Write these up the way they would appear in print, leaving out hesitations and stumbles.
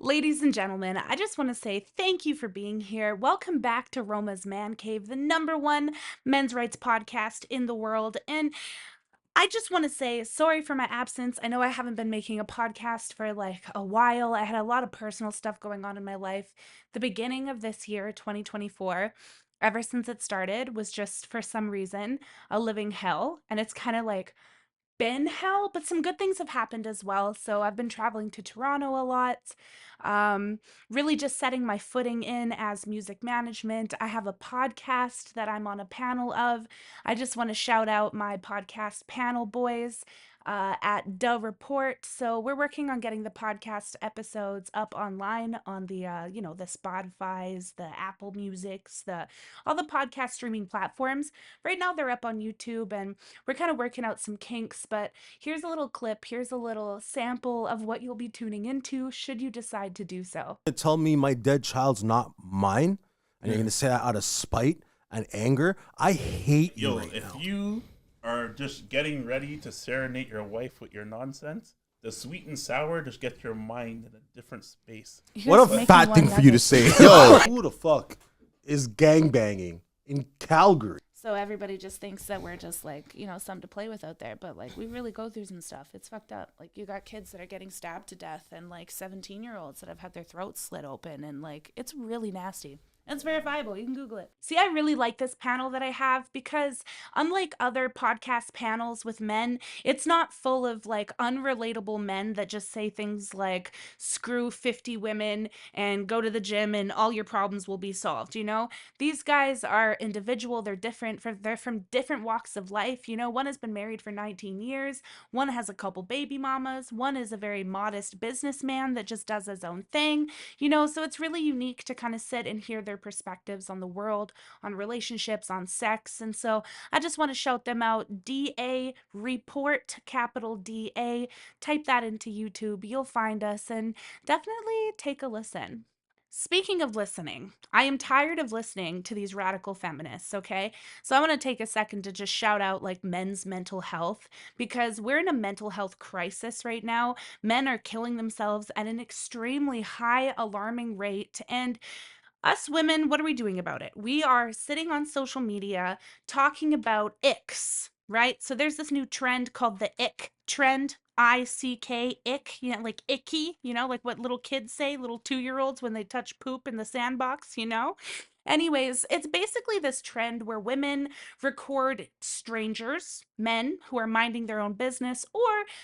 Ladies and gentlemen, I just want to say thank you for being here. Welcome back to Roma's Man Cave, the #1 men's rights podcast in the world. And I just want to say sorry for my absence. I know I haven't been making a podcast for like a while. I had a lot of personal stuff going on in my life. The beginning of this year, 2024, ever since it started, was just for some reason a living hell. And it's kind of like been hell, but some good things have happened as well. So I've been traveling to Toronto a lot, um, really just setting my footing in as music management. I have a podcast that I'm on a panel of. I just want to shout out my podcast panel boys at The Report. So we're working on getting the podcast episodes up online on the Spotify's, the Apple Musics, all the podcast streaming platforms. Right now they're up on YouTube, and we're kind of working out some kinks, but here's a little clip, here's a little sample of what you'll be tuning into should you decide to do so. Tell me my dead child's not mine, and you're gonna say that out of spite and anger. I hate you right if now. you are just getting ready to serenade your wife with your nonsense, the sweet and sour just get your mind in a different space. What a fat thing for you to say. Yo, who the fuck is gangbanging in Calgary? So everybody just thinks that we're just like, something to play with out there, but like we really go through some stuff. It's fucked up. Like you got kids that are getting stabbed to death and like 17-year-olds that have had their throats slit open, and like it's really nasty. It's verifiable. You can Google it. See, I really like this panel that I have because unlike other podcast panels with men, it's not full of like unrelatable men that just say things like screw 50 women and go to the gym and all your problems will be solved, These guys are individual, they're different, they're from different walks of life, One has been married for 19 years, one has a couple baby mamas, one is a very modest businessman that just does his own thing, so it's really unique to kind of sit and hear their perspectives on the world, on relationships, on sex. And so I just want to shout them out. DA Report, capital DA. Type that into YouTube. You'll find us and definitely take a listen. Speaking of listening, I am tired of listening to these radical feminists, okay? So I want to take a second to just shout out like men's mental health because we're in a mental health crisis right now. Men are killing themselves at an extremely high, alarming rate. And us women, what are we doing about it? We are sitting on social media talking about icks, right? So there's this new trend called the ick trend. ICK, ick, like icky, like what little kids say, little 2-year-olds when they touch poop in the sandbox. Anyways, it's basically this trend where women record strangers, men who are minding their own business, or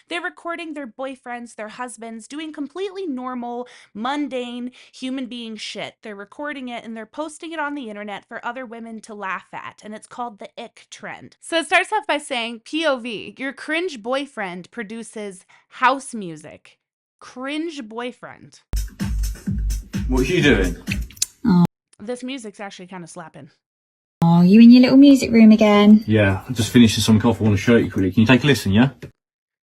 they're recording their boyfriends, their husbands, doing completely normal, mundane human being shit. They're recording it and they're posting it on the internet for other women to laugh at, and it's called the ick trend. So it starts off by saying, POV, your cringe boyfriend produces house music. Cringe boyfriend. What are you doing? This music's actually kind of slapping. Oh, you in your little music room again? Yeah, I'm just finishing something off. I want to show you quickly. Can you take a listen, yeah?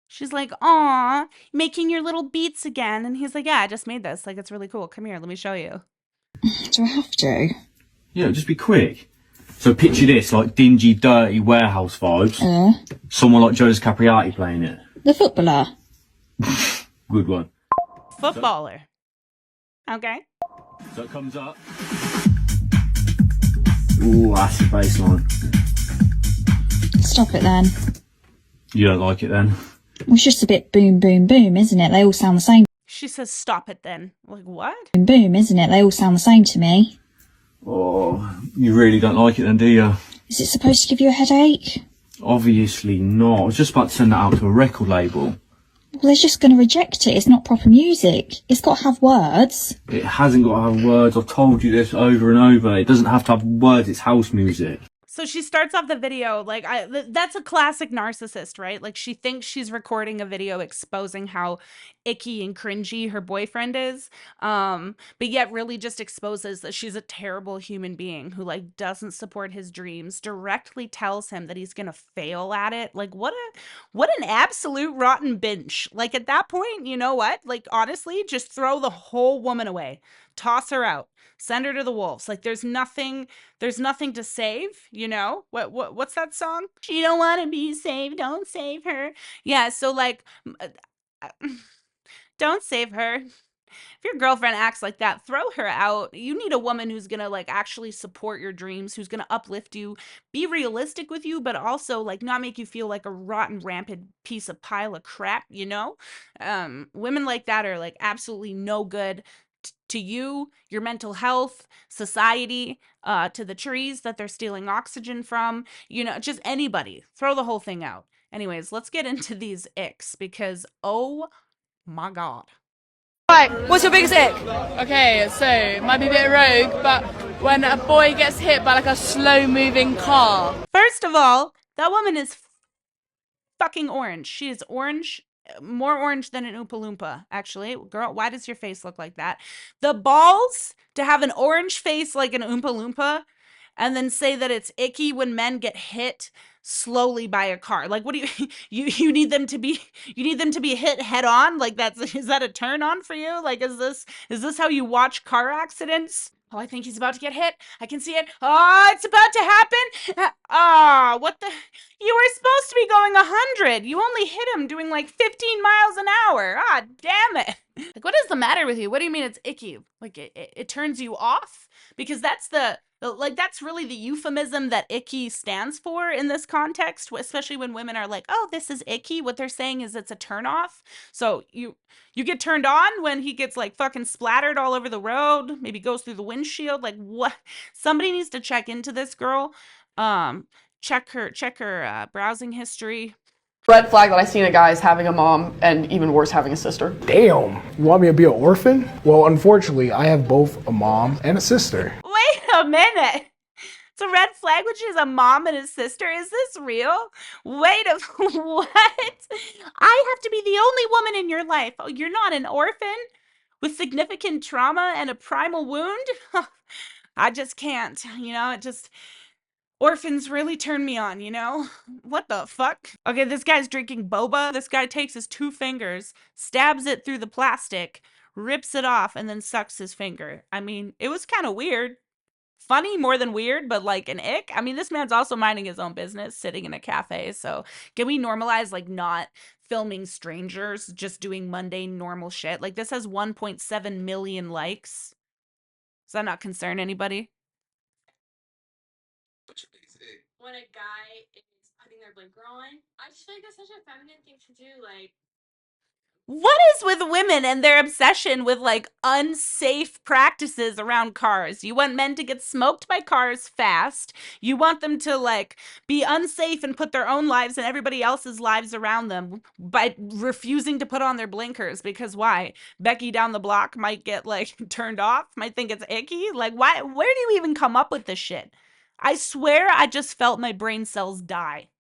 She's like, aw, making your little beats again. And he's like, yeah, I just made this. Like, it's really cool. Come here, let me show you. Do I have to? Yeah, just be quick. So picture this, like dingy, dirty warehouse vibes. Someone like Joe's Capriati playing it. The footballer? Good one. Footballer. Okay. So it comes up. Ooh, that's the bass line. Stop it then. You don't like it then? Well, it's just a bit boom, boom, boom, isn't it? They all sound the same. She says, stop it then. Like, what? Boom, boom, isn't it? They all sound the same to me. Oh, you really don't like it then, do you? Is it supposed to give you a headache? Obviously not. I was just about to send that out to a record label. Well, they're just going to reject it. It's not proper music. It's got to have words. It hasn't got to have words. I've told you this over and over. It doesn't have to have words. It's house music. So she starts off the video like, that's a classic narcissist, right? Like she thinks she's recording a video exposing how icky and cringy her boyfriend is, but yet really just exposes that she's a terrible human being who like doesn't support his dreams, directly tells him that he's gonna fail at it. Like what an absolute rotten binge. Like at that point, you know what? Like honestly, just throw the whole woman away. Toss her out. Send her to the wolves. Like there's nothing to save, what's that song? She don't want to be saved, don't save her. Yeah, so like don't save her. if your girlfriend acts like that, throw her out. You need a woman who's gonna like actually support your dreams, who's gonna uplift you, be realistic with you, but also like not make you feel like a rotten, rampant piece of pile of crap, you know? Women like that are like absolutely no good to you, your mental health, society, to the trees that they're stealing oxygen from, you know, just anybody. Throw the whole thing out. Anyways, let's get into these icks because oh my God. Right, what's your biggest ick? Okay, so might be a bit rogue, but when a boy gets hit by like a slow-moving car. First of all, that woman is fucking orange. She is orange, more orange than an Oompa Loompa, actually. Girl, why does your face look like that? The balls to have an orange face like an Oompa Loompa and then say that it's icky when men get hit slowly by a car. Like, what do you need them to be hit head on? Like, is that a turn on for you? Like, is this how you watch car accidents? Oh, I think he's about to get hit. I can see it. Oh, it's about to happen. What the? You were supposed to be going 100. You only hit him doing like 15 miles an hour. Ah, damn it. Like, what is the matter with you? What do you mean it's icky? Like, it turns you off? Because that's that's really the euphemism that icky stands for in this context, especially when women are like, oh, this is icky. What they're saying is it's a turn off. So you get turned on when he gets like fucking splattered all over the road, maybe goes through the windshield. Like, what? Somebody needs to check into this girl. Check her browsing history. Red flag that I seen a guy is having a mom, and even worse, having a sister. Damn, you want me to be an orphan? Well, unfortunately, I have both a mom and a sister. Wait a minute. It's a red flag when she has a mom and a sister. Is this real? Wait a what? I have to be the only woman in your life. Oh, you're not an orphan with significant trauma and a primal wound? I just can't, you know, orphans really turn me on, you know? What the fuck? Okay, this guy's drinking boba. This guy takes his 2 fingers, stabs it through the plastic, rips it off, and then sucks his finger. I mean, it was kind of weird. Funny more than weird, but like an ick. I mean, this man's also minding his own business, sitting in a cafe. So can we normalize like not filming strangers, just doing mundane, normal shit? Like this has 1.7 million likes. Does that not concern anybody? When a guy is putting their blinker on, I just feel like that's such a feminine thing to do. Like, what is with women and their obsession with like unsafe practices around cars? You want men to get smoked by cars fast. You want them to like be unsafe and put their own lives and everybody else's lives around them by refusing to put on their blinkers. Because why? Becky down the block might get like turned off, might think it's icky. Like, why? Where do you even come up with this shit? I swear I just felt my brain cells die.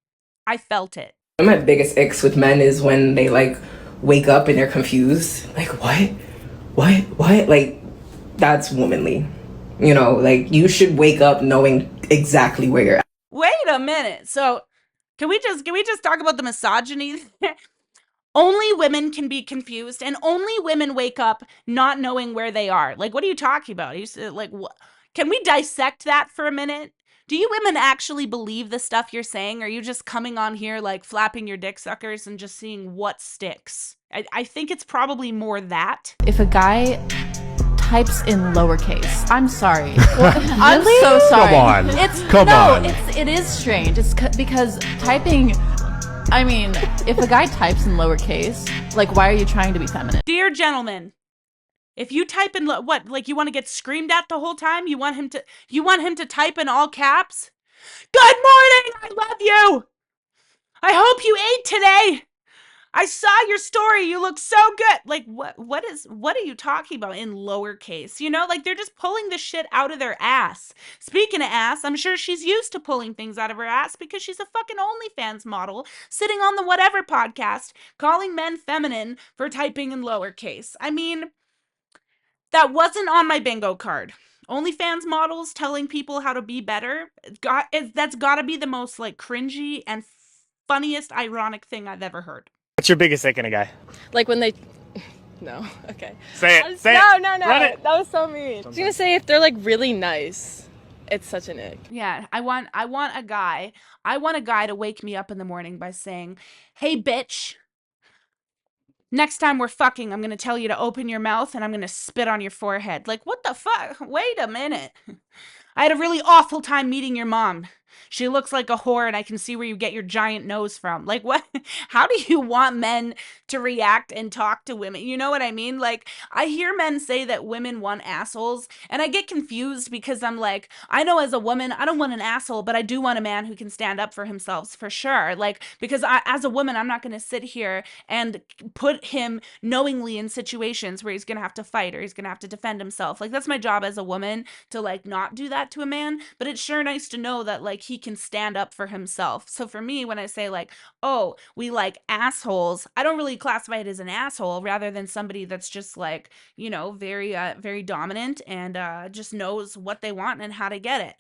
I felt it. One of my biggest icks with men is when they like wake up and they're confused. Like, what? Like, that's womanly. You know, like you should wake up knowing exactly where you're at. Wait a minute. So can we just talk about the misogyny? Only women can be confused and only women wake up not knowing where they are. Like, what are you talking about? Like, what? Can we dissect that for a minute? Do you women actually believe the stuff you're saying? Or are you just coming on here like flapping your dick suckers and just seeing what sticks? I think it's probably more that. If a guy types in lowercase, I'm sorry. I'm so sorry. Come on. It is strange. It's because typing, I mean, if a guy types in lowercase, like, why are you trying to be feminine? Dear gentlemen, if you type in what, like you want to get screamed at the whole time? You want him to type in all caps? Good morning, I love you. I hope you ate today. I saw your story. You look so good. Like, what are you talking about in lowercase? You know, like they're just pulling the shit out of their ass. Speaking of ass, I'm sure she's used to pulling things out of her ass because she's a fucking OnlyFans model sitting on the Whatever podcast calling men feminine for typing in lowercase. I mean, that wasn't on my bingo card. OnlyFans models telling people how to be better. That's gotta be the most like cringy and funniest ironic thing I've ever heard. What's your biggest ick in a guy? Like when they... No, okay. Say it. Say no, it. No. Run it. That was so mean. I was gonna say if they're like really nice, it's such an ick. Yeah, I want a guy to wake me up in the morning by saying, "Hey, bitch, Next time we're fucking, I'm going to tell you to open your mouth and I'm going to spit on your forehead. Like, what the fuck? Wait a minute. I had a really awful time meeting your mom. She looks like a whore and I can see where you get your giant nose from. Like, what? How do you want men to react and talk to women? You know what I mean? Like, I hear men say that women want assholes and I get confused because I'm like, I know as a woman, I don't want an asshole, but I do want a man who can stand up for himself for sure. Like, because as a woman, I'm not going to sit here and put him knowingly in situations where he's going to have to fight or he's going to have to defend himself. Like, that's my job as a woman to like not do that to a man, but it's sure nice to know that like he can stand up for himself. So for me, when I say like, oh, we like assholes, I don't really classify it as an asshole rather than somebody that's just like, you know, very dominant and just knows what they want and how to get it.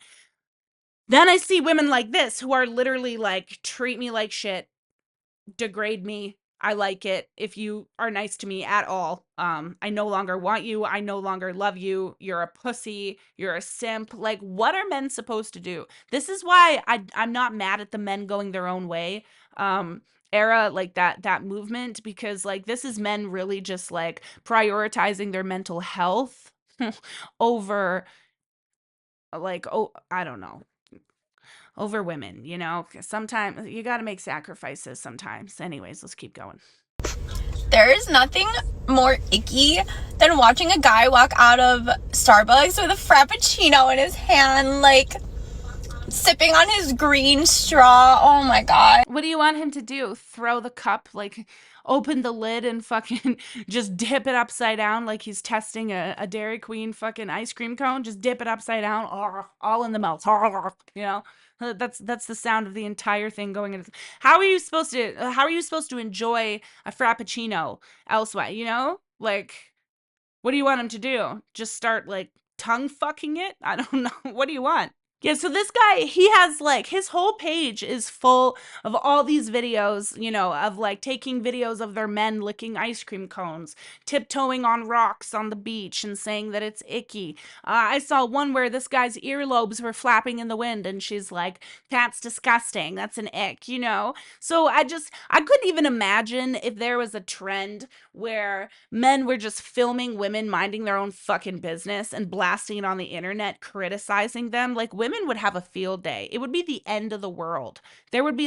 Then I see women like this who are literally like, treat me like shit, degrade me. I like it if you are nice to me at all. I no longer want you. I no longer love you. You're a pussy. You're a simp. Like, what are men supposed to do? This is why I'm not mad at the men going their own way era, like that movement, because like this is men really just like prioritizing their mental health over like, oh, I don't know, over women, you know? Sometimes you got to make sacrifices sometimes. Anyways, let's keep going. There is nothing more icky than watching a guy walk out of Starbucks with a Frappuccino in his hand, like sipping on his green straw. Oh my god. What do you want him to do? Throw the cup, like open the lid and fucking just dip it upside down like he's testing a Dairy Queen fucking ice cream cone? Just dip it upside down, all in the mouth. You know? That's the sound of the entire thing going in. How are you supposed to enjoy a Frappuccino elsewhere, you know? Like, what do you want him to do? Just start like tongue fucking it? I don't know. What do you want? Yeah, so this guy, he has like, his whole page is full of all these videos, you know, of like taking videos of their men licking ice cream cones, tiptoeing on rocks on the beach and saying that it's icky. I saw one where this guy's earlobes were flapping in the wind and she's like, that's disgusting. That's an ick, you know? So I couldn't even imagine if there was a trend where men were just filming women minding their own fucking business and blasting it on the internet, criticizing them. Like, women would have a field day. It would be the end of the world. There would be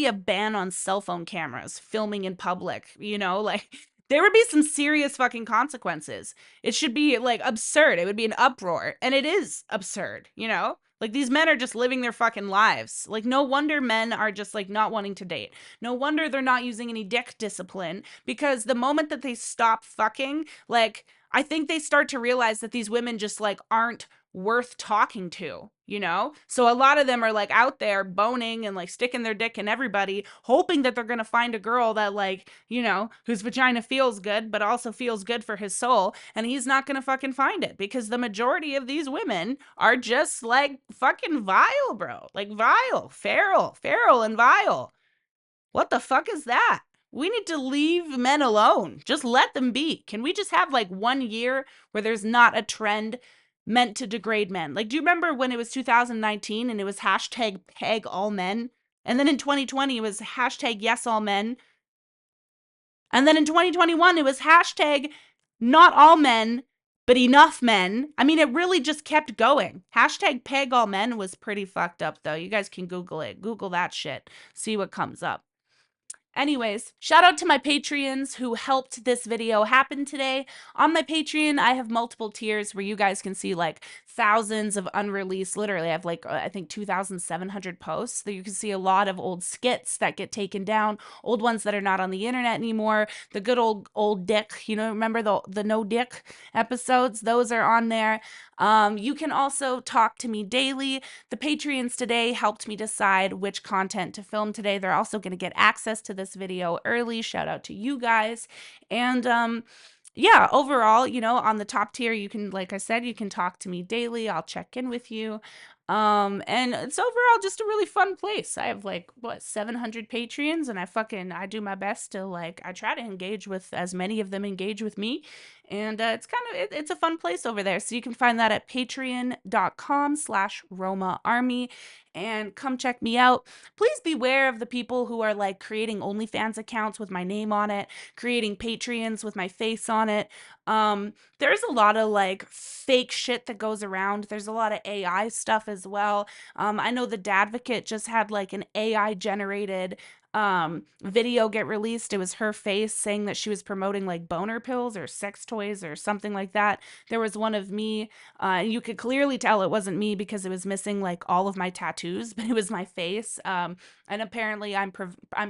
a ban on cell phone cameras filming in public, you know? Like, there would be some serious fucking consequences. It should be like absurd. It would be an uproar. And it is absurd, you know? Like, these men are just living their fucking lives. Like, no wonder men are just like not wanting to date. No wonder they're not using any dick discipline, because the moment that they stop fucking, like, I think they start to realize that these women just like aren't worth talking to, you know? So a lot of them are like out there boning and like sticking their dick in everybody, hoping that they're gonna find a girl that like, you know, whose vagina feels good, but also feels good for his soul. And he's not gonna fucking find it, because the majority of these women are just like fucking vile, bro. Like vile, feral and vile. What the fuck is that? We need to leave men alone. Just let them be. Can we just have like 1 year where there's not a trend meant to degrade men? Like, do you remember when it was 2019 and it was hashtag peg all men? And then in 2020 it was hashtag yes all men. And then in 2021 it was hashtag not all men, but enough men. I mean, it really just kept going. Hashtag peg all men was pretty fucked up though. You guys can Google it. Google that shit. See what comes up. Anyways, shout out to my Patreons who helped this video happen today. On my Patreon, I have multiple tiers where you guys can see like thousands of unreleased, literally I have like, I think 2,700 posts. So you can see a lot of old skits that get taken down, old ones that are not on the internet anymore. The good old dick, you know, remember the no dick episodes? Those are on there. You can also talk to me daily. The Patreons today helped me decide which content to film today. They're also going to get access to this video early. Shout out to you guys. And yeah, overall, you know, on the top tier, you can, like I said, you can talk to me daily. I'll check in with you. And it's overall just a really fun place. I have like, what, 700 Patreons, and I do my best to like, I try to engage with as many of them engage with me. And it's kind of it's a fun place over there. So you can find that at patreon.com/Roma Army, and come check me out. Please beware of the people who are like creating OnlyFans accounts with my name on it, creating Patreons with my face on it. There's a lot of like fake shit that goes around. There's a lot of AI stuff as well. I know the Dadvocate just had like an AI generated video get released. It was her face saying that she was promoting like boner pills or sex toys or something like that. There was one of me, you could clearly tell it wasn't me because it was missing like all of my tattoos, but it was my face. And apparently I'm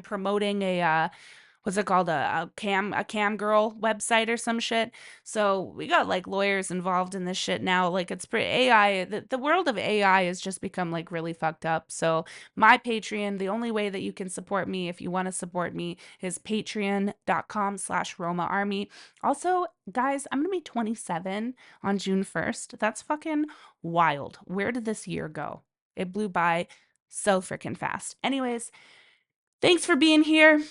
promoting a what's it called, a cam girl website or some shit. So we got like lawyers involved in this shit now. Like it's pretty AI. The world of AI has just become like really fucked up. So my Patreon, the only way that you can support me if you want to support me is patreon.com/Roma Army. Also, guys, I'm gonna be 27 on June 1st. That's fucking wild. Where did this year go? It blew by so freaking fast. Anyways, thanks for being here.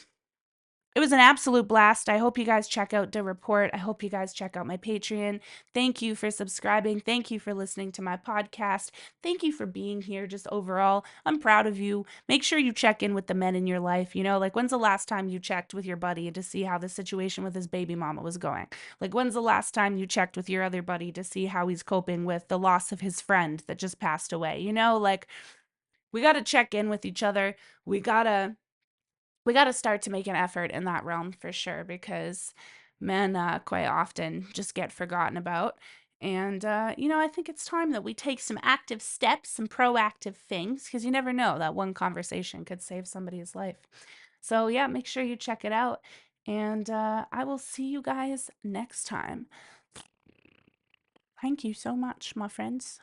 It was an absolute blast. I hope you guys check out the report. I hope you guys check out my Patreon. Thank you for subscribing. Thank you for listening to my podcast. Thank you for being here just overall. I'm proud of you. Make sure you check in with the men in your life. You know, like when's the last time you checked with your buddy to see how the situation with his baby mama was going? Like when's the last time you checked with your other buddy to see how he's coping with the loss of his friend that just passed away? You know, like we got to check in with each other. We got to start to make an effort in that realm for sure, because men quite often just get forgotten about. And, I think it's time that we take some active steps, some proactive things, because you never know, that one conversation could save somebody's life. So, yeah, make sure you check it out. And I will see you guys next time. Thank you so much, my friends.